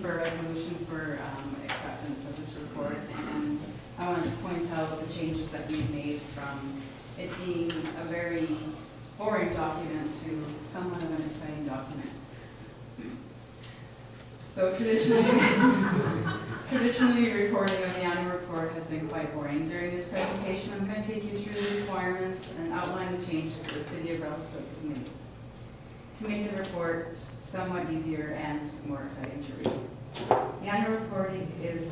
for a resolution for acceptance of this report, and I wanted to point out the changes that we've made from it being a very boring document to somewhat of an exciting document. So traditionally reporting of the annual report has been quite boring. During this presentation, I'm going to take you through the requirements and outline the changes that the City of Revelstoke has made to make the report somewhat easier and more exciting to read. The annual reporting is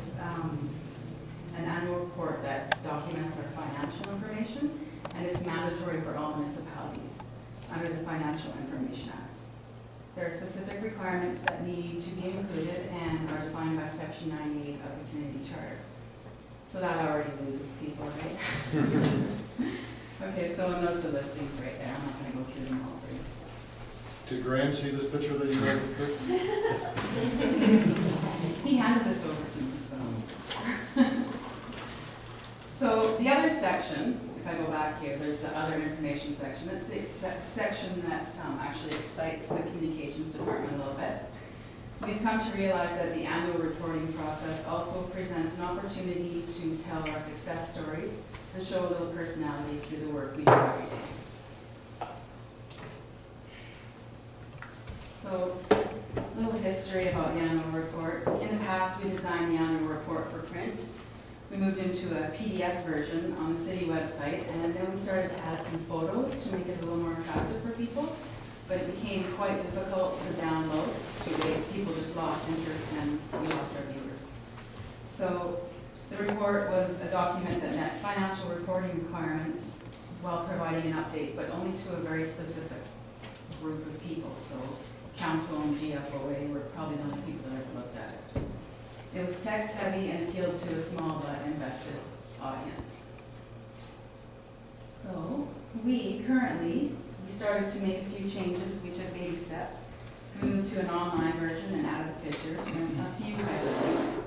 an annual report that documents our financial information and is mandatory for all municipalities under the Financial Information Act. There are specific requirements that need to be included and are defined by Section 98 of the Community Charter. So that already loses people, right? Okay, so and those are the listings right there. I'm not going to go through them all for you. Did Graham see this picture that you had? He handed this over to me, so the other section, if I go back here, there's the other information section. It's the section that actually excites the communications department a little bit. We've come to realize that the annual reporting process also presents an opportunity to tell our success stories and show a little personality through the work we do every day. So, a little history about the annual report. In the past, we designed the annual report for print. We moved into a PDF version on the city website, and then we started to add some photos to make it a little more attractive for people. But it became quite difficult to download. It's too late. People just lost interest and we lost our viewers. So the report was a document that met financial reporting requirements while providing an update, but only to a very specific group of people. So council and GFOA were probably the only people that ever looked at it. It was text heavy and appealed to a small but invested audience. So we started to make a few changes. We took baby steps. We moved to an online version and added pictures and a few hyperlinks.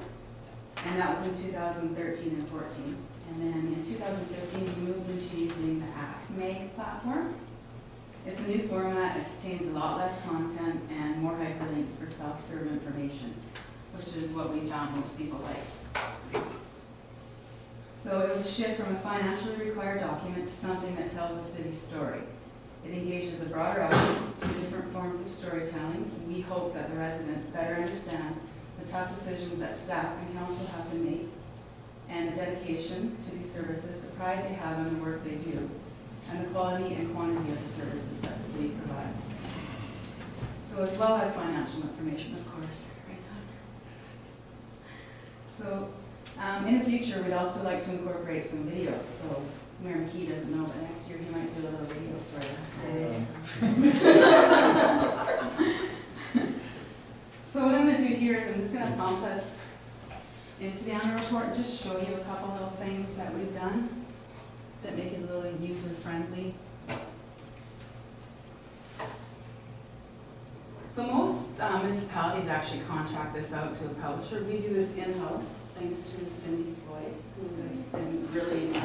And that was in 2013 and 14. And then in 2015, we moved into using the AxeMag platform. It's a new format. It contains a lot less content and more hyperlinks for self-serve information, which is what we found most people like. So it was a shift from a financially required document to something that tells a city's story. It engages a broader audience through different forms of storytelling. We hope that the residents better understand the tough decisions that staff and council have to make, and the dedication to these services, the pride they have in the work they do, and the quality and quantity of the services that the city provides. So as well as financial information, of course. So in the future, we'd also like to incorporate some videos. So Mayor McKee doesn't know, but next year he might do a little video for you. So what I'm going to do here is I'm just going to bump us into the annual report and just show you a couple little things that we've done that make it a little user-friendly. So most municipalities actually contract this out to a publisher. We do this in-house, thanks to Cindy Floyd, who has been really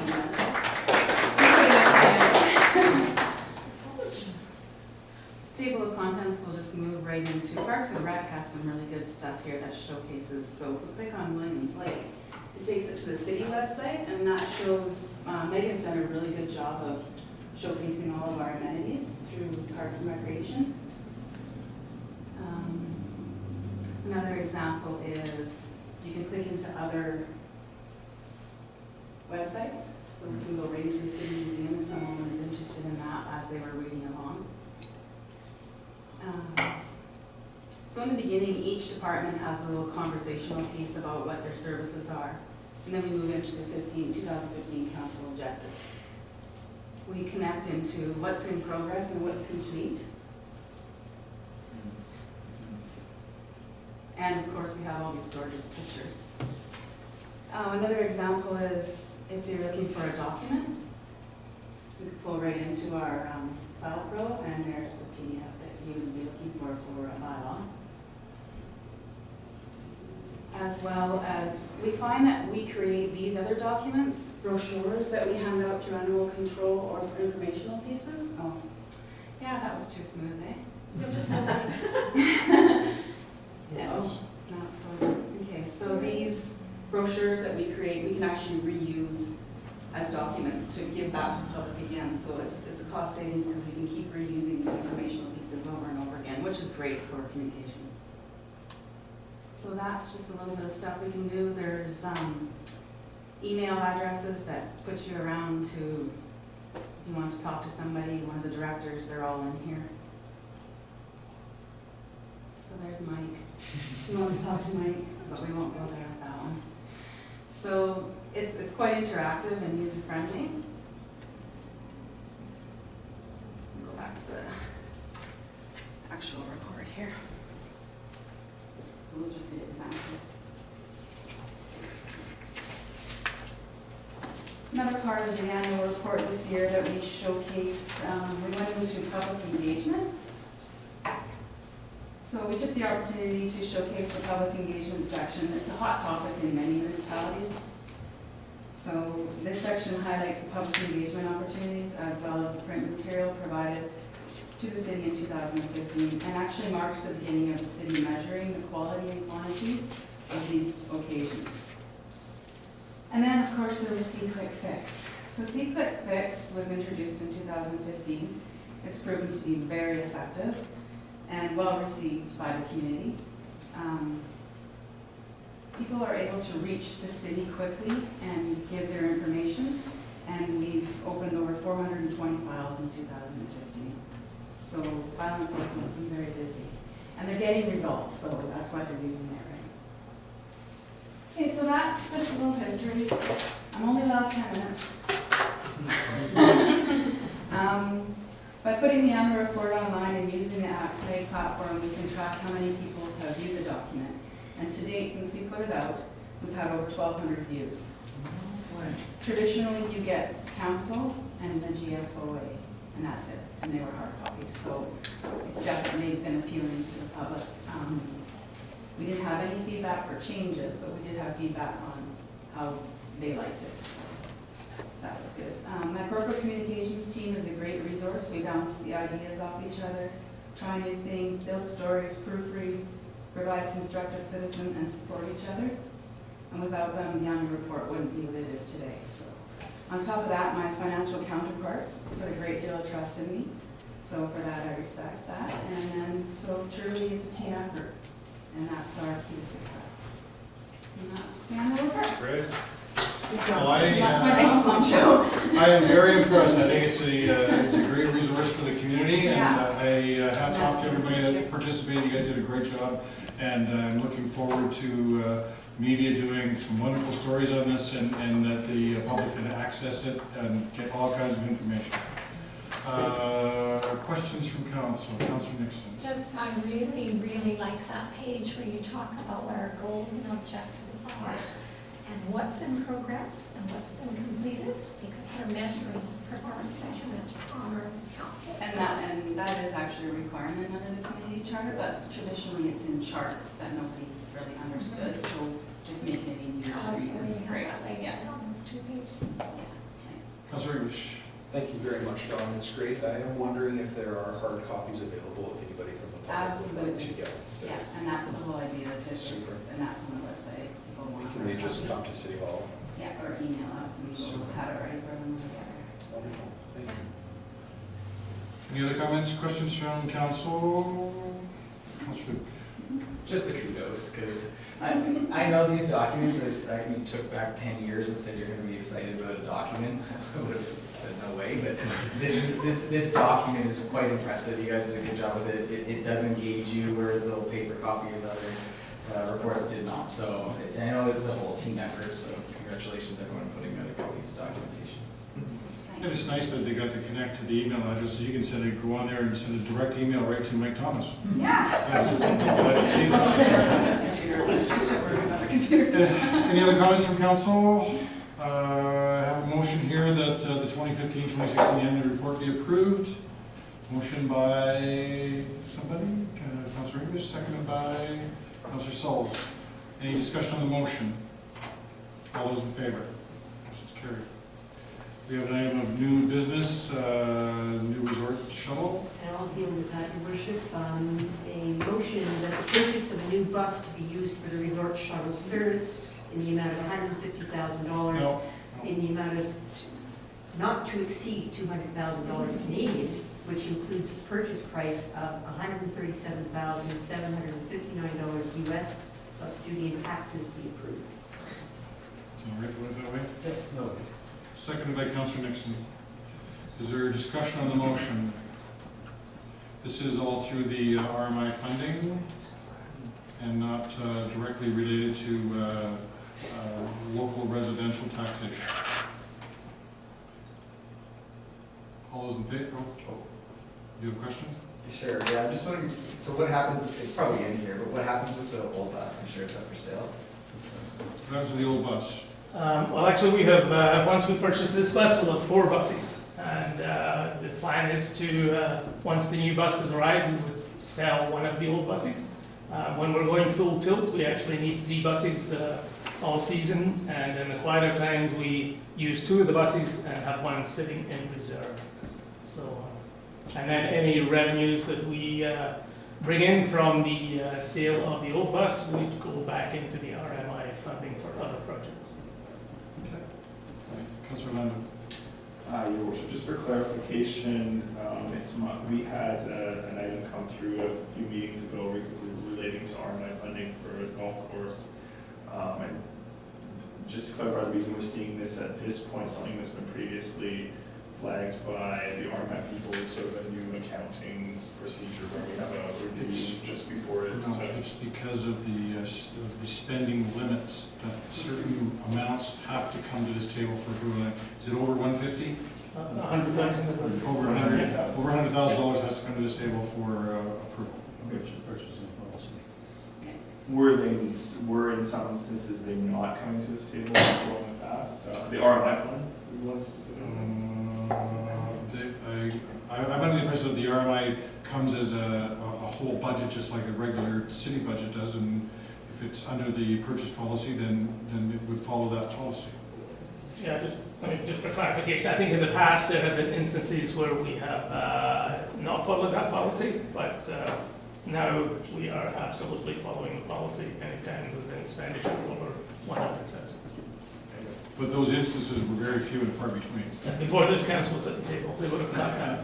Table of contents will just move right into Parks and Rec has some really good stuff here that showcases. So if we click on Williams Lake, it takes it to the city website, and that shows, Megan's done a really good job of showcasing all of our amenities through Parks and Recreation. Another example is you can click into other websites. So we can go right into the city museum if someone was interested in that as they were reading along. So in the beginning, each department has a little conversational piece about what their services are. And then we move into the 2015 council objectives. We connect into what's in progress and what's complete. And of course, we have all these gorgeous pictures. Another example is if you're looking for a document, we can pull right into our File Pro, and there's the PDF that you would be looking for a bylaw. As well as, we find that we create these other documents, brochures that we hand out through animal control or for informational pieces. Oh, yeah, that was too smooth, eh? You're just so right. Yeah, oh, no, sorry. brochures that we create, we can actually reuse as documents to give back to the public again. So it's a cost savings because we can keep reusing these informational pieces over and over again, which is great for communications. So that's just a little bit of stuff we can do. There's email addresses that put you around to, if you want to talk to somebody, one of the directors, they're all in here. So there's Mike. If you want to talk to Mike, but we won't go there with that one. So it's quite interactive and user-friendly. Go back to the actual report here. So those are the examples. Another part of the annual report this year that we showcased, we went into public engagement. So we took the opportunity to showcase the public engagement section. It's a hot topic in many municipalities. So this section highlights the public engagement opportunities as well as the print material provided to the city in 2015 and actually marks the beginning of the city measuring the quality and quantity of these occasions. And then, of course, there was See Quick Fix. So See Quick Fix was introduced in 2015. It's proven to be very effective and well received by the community. People are able to reach the city quickly and give their information, and we've opened over 420 files in 2015. So file enforcement's been very busy. And they're getting results, so that's why they're using it, right? Okay, so that's just a little history. I'm only allowed 10 minutes. By putting the annual report online and using the AXMA platform, we can track how many people have viewed the document. And to date, since we put it out, we've had over 1,200 views. Traditionally, you get council and the GFOA, and that's it. And they were hard copies, so it's definitely been appealing to the public. We didn't have any feedback for changes, but we did have feedback on how they liked it. So that was good. My corporate communications team is a great resource. We bounce the ideas off each other, try new things, build stories, proofread, provide constructive citizen, and support each other. And without them, the annual report wouldn't be what it is today. So, on top of that, my financial counterparts put a great deal of trust in me. So for that, I respect that. And then, so truly, it's a team effort, and that's our key to success. And that's the annual report. Great. Well, that's my next one, Joe. I am very impressed. I think it's a great resource for the community, and hats off to everybody that participated. You guys did a great job, and I'm looking forward to media doing some wonderful stories on this, and that the public can access it and get all kinds of information. Questions from council? Councilor Nixon. Just, I really, really like that page where you talk about what our goals and objectives are and what's in progress and what's been completed, because we're measuring performance measurement on our council. And that is actually a requirement under the community charter, but traditionally it's in charts that nobody really understood, so just making it easier to read is great. Yeah. Almost 2 pages. Yeah. Councilor English. Thank you very much, Don. It's great. I am wondering if there are hard copies available, if anybody from the public would like to get them. Yeah, and that's the whole idea, is Super. and that's on the website. People want Can they hard just copy. come to City Hall? Yeah, or email us and we'll Super. have it ready for them together. Wonderful. Thank you. Any other comments, questions from council? Councilor. Just the kudos, because I know these documents, if you took back 10 years and said you're going to be excited about a document, I would have said no way, but this document is quite impressive. You guys did a good job with it. It does engage you, whereas the little paper copy of other reports did not. So I know it was a whole team effort, so congratulations everyone putting out a good piece of documentation. And it's nice that they got to connect to the email address, so you can send it, go on there and send a direct email right to Mike Thomas. Yeah. Any other comments from council? I have a motion here that the 2015-2016 annual report be approved. Motion by somebody, Councilor English, seconded by Councilor Sulls. Any discussion on the motion? All those in favor? Motion's carried. We have an item of new business, new resort shuttle. And I'll deal with that, Your Worship. A motion that the purchase of a new bus to be used for the resort shuttle service in the amount of $150,000 No, in the amount of not to exceed $200,000 Canadian, which includes the purchase price of $137,759 US plus duty and taxes be approved. so Rick, was that way? No. Seconded by Councillor Nixon. Is there a discussion on the motion? This is all through the RMI funding and not directly related to local residential taxation. All those in favor? Oh, you have a question? Sure, yeah, I'm just wondering, so what happens, it's probably in here, but what happens with the old bus? I'm sure it's up for sale. That's the old bus. Well, actually, we have, once we purchase this bus, we'll have 4 buses. And the plan is to, once the new buses arrive, we would sell one of the old buses. When we're going full tilt, we actually need 3 buses all season. And in the quieter times, we use 2 of the buses and have one sitting in reserve. So, and then any revenues that we bring in from the sale of the old bus would go back into the RMI funding for other projects. Okay. Councillor Lando. Your worship, just for clarification, we had an item come through a few meetings ago relating to RMI funding for a golf course. And just to clarify, the reason we're seeing this at this point, something that's been previously flagged by the RMI people is sort of a new accounting procedure where we have a review just before it. No, it's because of the spending limits, that certain amounts have to come to this table for approval. Is it over 150? 100,000. Over $100,000 has to come to this table for approval. Were in some instances they not coming to this table before in the past? The RMI fund, one specific. I'm under the impression that the RMI comes as a whole budget, just like a regular city budget does, and if it's under the purchase policy, then it would follow that policy. Yeah, just for clarification, I think in the past there have been instances where we have not followed that policy, but now we are absolutely following the policy anytime there's an expenditure over 100,000. But those instances were very few and far between. Before this council was at the table, they would have got that.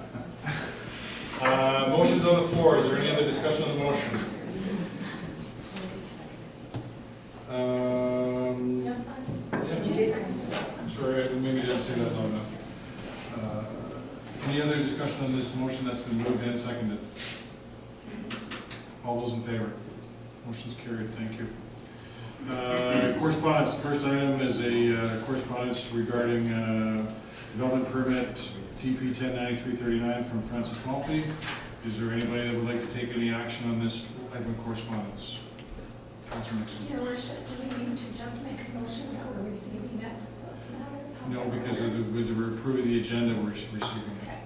Motion's on the floor. Is there any other discussion on the motion? Yes, Sorry, maybe I didn't say that loud enough. Any other discussion on this motion that's been moved and seconded? All those in favor? Motion's carried. Thank you. Correspondence. First item is a correspondence regarding development permit DP 109339 from Francis Maltby. Is there anybody that would like to take any action on this item of correspondence? Councilor Nixon. Your worship, do we need to just make a motion that we're receiving it? So it's not a- No, because we're approving the agenda, we're receiving it. Okay.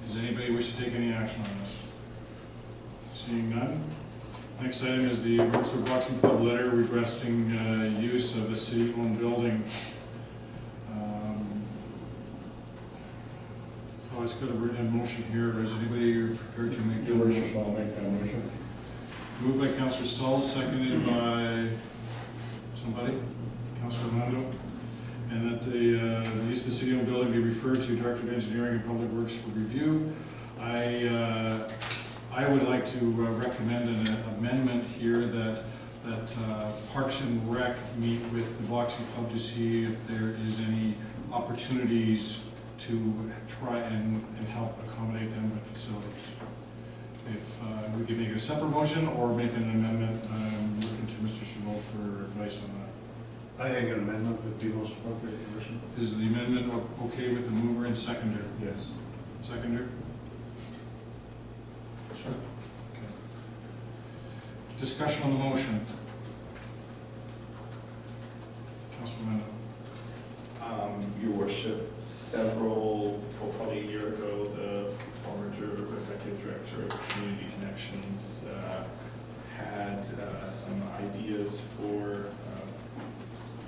Does anybody wish to take any action on this? Seeing none. Next item is the Revelstoke Boxing Club letter requesting use of a city-owned building. So it's got a written motion here. Is anybody prepared to make that motion? I'll make that motion. Moved by Councillor Saul, seconded by somebody, Councillor Armando. And that the use of the city-owned building be referred to Director of Engineering and Public Works for review. I would like to recommend an amendment here that Parks and Rec meet with the Boxing Club to see if there is any opportunities to try and help accommodate them with facilities. If we could make a separate motion or make an amendment, I'm looking to Mr. Chabot for advice on that. I think an amendment would be most appropriate, Your Worship. Is the amendment okay with the mover and seconder? Yes. Seconder? Sure. Okay. Discussion on the motion. Councilor Mendo. Your worship, probably a year ago, the former executive director of Community Connections had some ideas for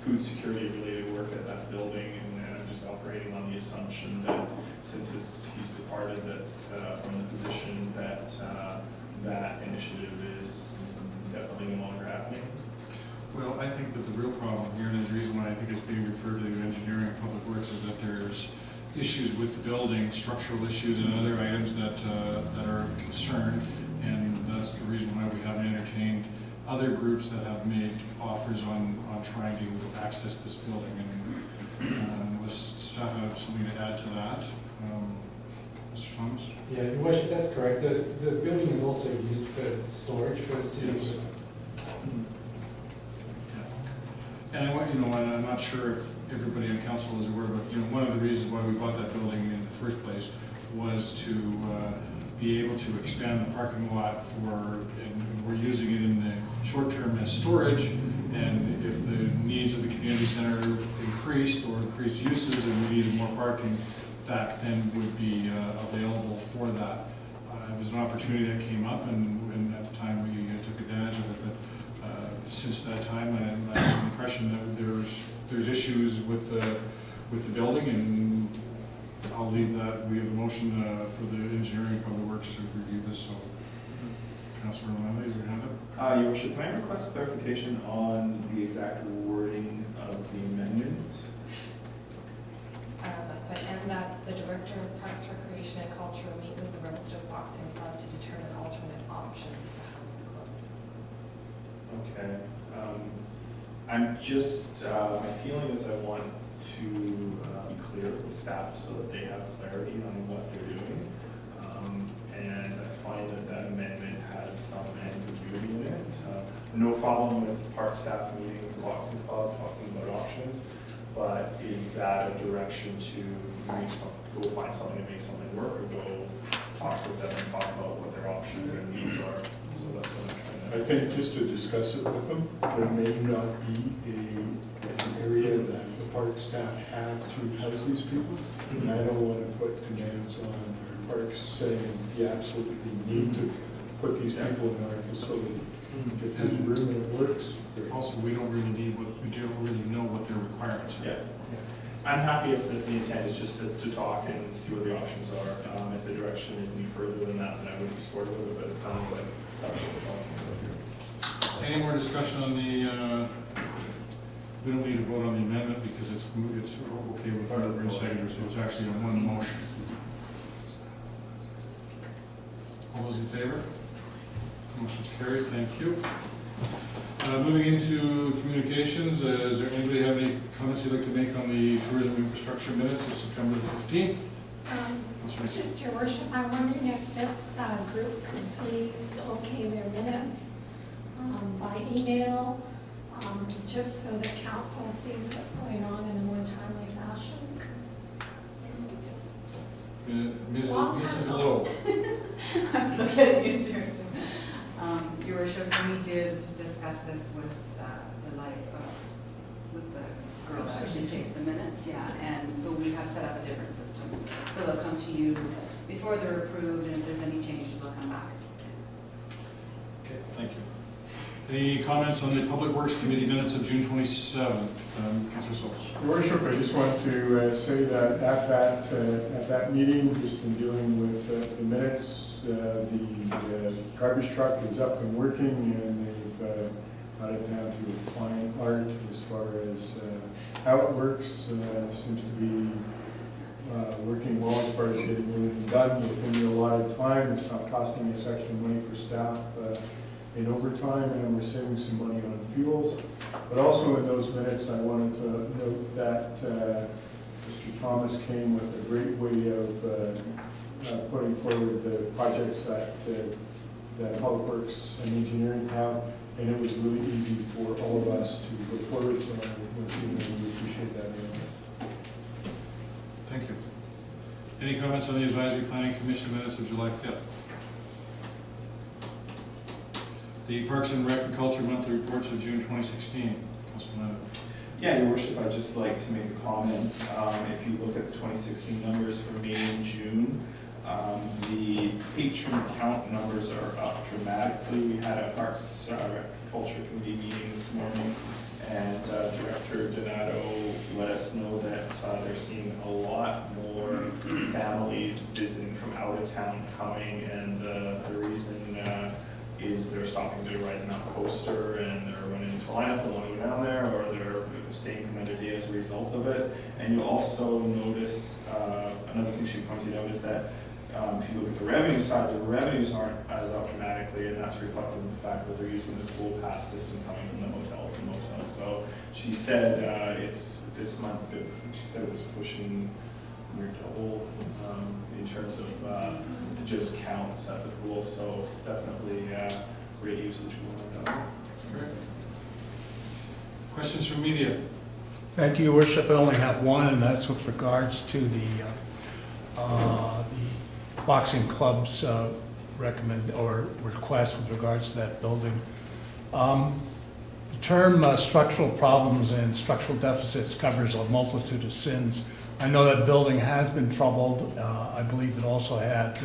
food security related work at that building, and I'm just operating on the assumption that since he's departed from the position that that initiative is definitely no longer happening. Well, I think that the real issues with the building, structural issues and other items that are of concern. And that's the reason why we haven't entertained other groups that have made offers on trying to access this building. And unless staff have something to add to that, Mr. Thomas? Yeah, Your Worship, that's correct. The building is also used for storage for the city. Yes. And I want, and I'm not sure if everybody on council is aware, but, one of the reasons why we bought that building in the first place was to be able to expand the parking lot and we're using it in the short term as storage. And if the needs of the community center increased or increased uses and we needed more parking, that then would be available for that. It was an opportunity that came up and at the time we took advantage of it. But since that time, I have the impression that there's issues with the building, and I'll leave that. We have a motion for the engineering public works to review this. So, Councilor Maltby, is your hand up? Your Worship, can I request clarification on the exact wording of the amendment? And that the Director of Parks, Recreation and Culture will meet with the Revelstoke Boxing Club to determine alternate options to house the club. Okay. I'm just, my feeling is I want to be clear with the staff so that they have clarity on what they're doing. And I find that amendment has some ambiguity in it. No problem with park staff meeting with the boxing club, talking about options, but is that a direction to go find something to make something work, or go talk with them and talk about what their options and needs are? So that's what I'm trying to. I think just to discuss it with them, there may not be an area that the park staff have to house these people. And I don't want to put demands on our parks saying, you absolutely need to put these people in our facility. If there's room and it works. Also, we don't really know what their requirements are. Yeah. I'm happy if the intent is just to talk and see what the options are. If the direction is any further than that, then I would be supportive of it, but it sounds like that's what we're talking about here. Any more discussion on the, we don't need to vote on the amendment because it's okay with mover and seconder, so it's actually on one motion. All those in favor? Motion's carried, thank you. Moving into communications, is there anybody have any comments you'd like to make on the tourism infrastructure minutes of September the 15th? Just Your Worship, I'm wondering if this group could please okay their minutes by email, just so that council sees what's going on in a more timely fashion, because Mrs. Lowe. I'm still getting used to it. Your Worship, we did discuss this with the girl that actually takes the minutes, yeah, and so we have set up a different system. So they'll come to you before they're approved, and if there's any changes, they'll come back. Okay, thank you. Any comments on the Public Works Committee minutes of June 27th? Councilor Sophos. Your Worship, I just want to say that at that meeting, just in dealing with the minutes, the garbage truck is up and working, and they've got it down to a fine art as far as how it works. Seems to be working well as far as getting everything done within the allotted time. It's not costing us extra money for staff in overtime, and we're saving some money on fuels. But also in those minutes, I wanted to note that Mr. Thomas came with a great way of putting forward the projects that Public Works and Engineering have, and it was really easy for all of us to go forward, so we appreciate that very much. Thank you. Any comments on the Advisory Planning Commission minutes of July 5th? The Parks and Rec and Culture Monthly Reports of June 2016. Councilor Maltby. Yeah, Your Worship, I'd just like to make a comment. If you look at the 2016 numbers for May and June, the patron count numbers are up dramatically. We had a Parks Rec and Culture Committee meeting this morning, and Director Donato let us know that they're seeing a lot more families visiting from out of town coming, and the reason is they're stopping to ride the Mount Coaster, and they're running into a lineup and want to go down there, or they're staying for another day as a result result of it. And you'll also notice, another thing she pointed out is that if you look at the revenue side, the revenues aren't as up dramatically, and that's reflected in the fact that they're using the pool pass system coming from the hotels and motels. So she said it's this month, she said it was pushing near double in terms of just counts at the pool, so it's definitely great usage going on. Great. Questions from media? Thank you, Your Worship. I only have one, and that's with regards to the boxing club's request with regards to that building. The term structural problems and structural deficits covers a multitude of sins. I know that building has been troubled. I believe it also had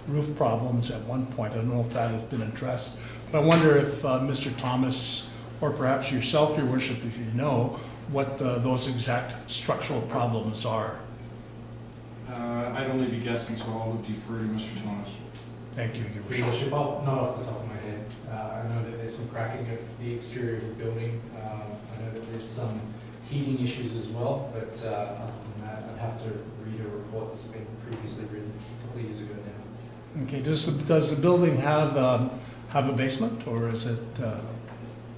roof problems at one point. I don't know if that has been addressed. But I wonder if Mr. Thomas, or perhaps yourself, Your Worship, if you know, what those exact structural problems are. I'd only be guessing, so I'll defer to Mr. Thomas. Thank you, Your Your Worship. Worship, not off the top of my head. I know that there's some cracking of the exterior of the building. I know that there's some heating issues as well, but other than that, I'd have to read a report that's been previously written a couple of years ago now. Okay, does the building have a basement, or is it,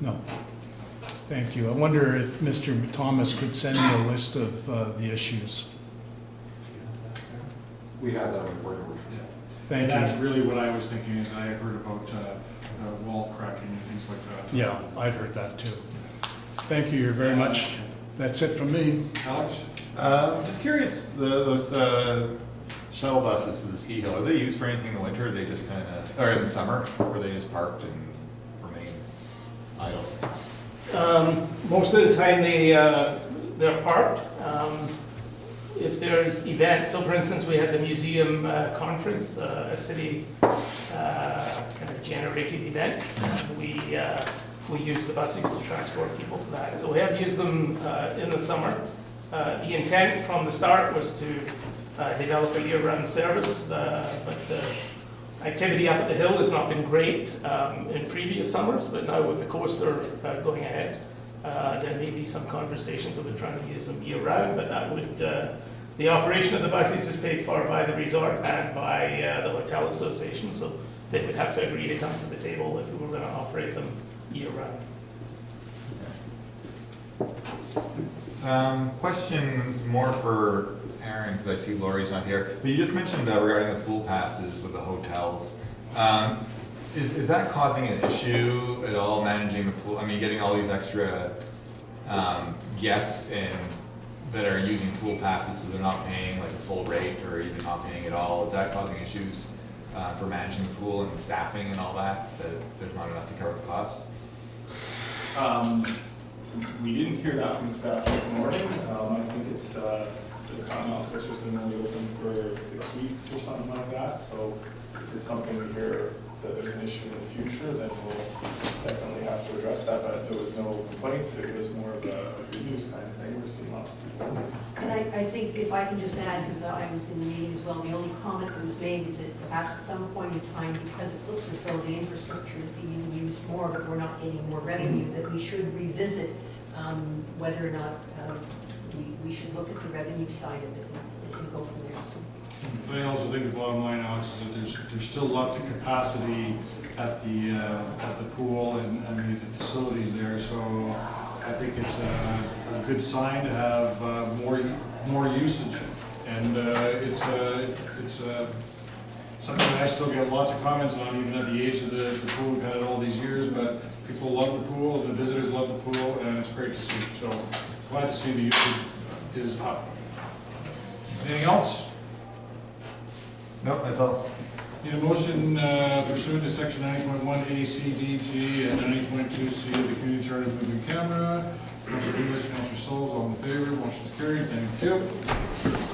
no? Thank you. I wonder if Mr. Thomas could send me a list of the issues. We have that report, Your Worship. Thank And you. that's really what I was thinking, is I heard about wall cracking and things like that. Yeah, I'd heard that too. Thank you very much. That's it from me. Alex? Just curious, those shuttle buses to the ski hill, are they used for anything in the winter, or are they just kind of, or in the summer, or are they just parked and remain idle? Most of the time they're parked. If there's events, so for instance, we had the museum conference, a city kind of generated event. We use the buses to transport people for that. So we have used them in the summer. The intent from the start was to develop a year-round service, but the activity up at the hill has not been great in previous summers, but now with the coaster going ahead, there may be some conversations about trying to use them year-round, but that would, the operation of the buses is paid for by the resort and by the hotel association, so they would have to agree to come to the table if we were going to operate them year-round. Questions more for Aaron, because I see Lori's not here, but you just mentioned regarding the pool passes with the hotels. Is that causing an issue at all, managing the pool? I mean, getting all these extra guests in that are using pool passes, so they're not paying like a full rate or even not paying at all. Is that causing issues for managing the pool and staffing and all that there's not enough to cover the costs? We didn't hear that from staff this morning. I think it's, the Continental Coast has been only open for 6 weeks or something like that, so if it's something we hear that there's an issue in the future, then we'll definitely have to address that, but there was no complaints. It was more of a good news kind of thing. We're seeing lots of people. And I think if I can just add, because I was in the meeting as well, the only comment that was made is that perhaps at some point in time, because it looks as though the infrastructure is being used more, but we're not getting more revenue, that we should revisit whether or not we should look at the revenue side of it and go from there. So. I also think the bottom line, Alex, is that there's still lots of capacity at the pool and the facilities there, so I think it's a good sign to have more usage, and it's something that I still get lots of comments on, even at the age of the pool we've had it all these years, but people love the pool, the visitors love the pool, and it's great to see. So glad to see the usage is up. Anything else? Nope, that's all. Need a motion pursuant to section 90.1 A, C, D, G, and 90.2 C of the Community Charter of Moving Camera. Councilor English, Councilor Souls, all in favor, motion's carried. Thank you.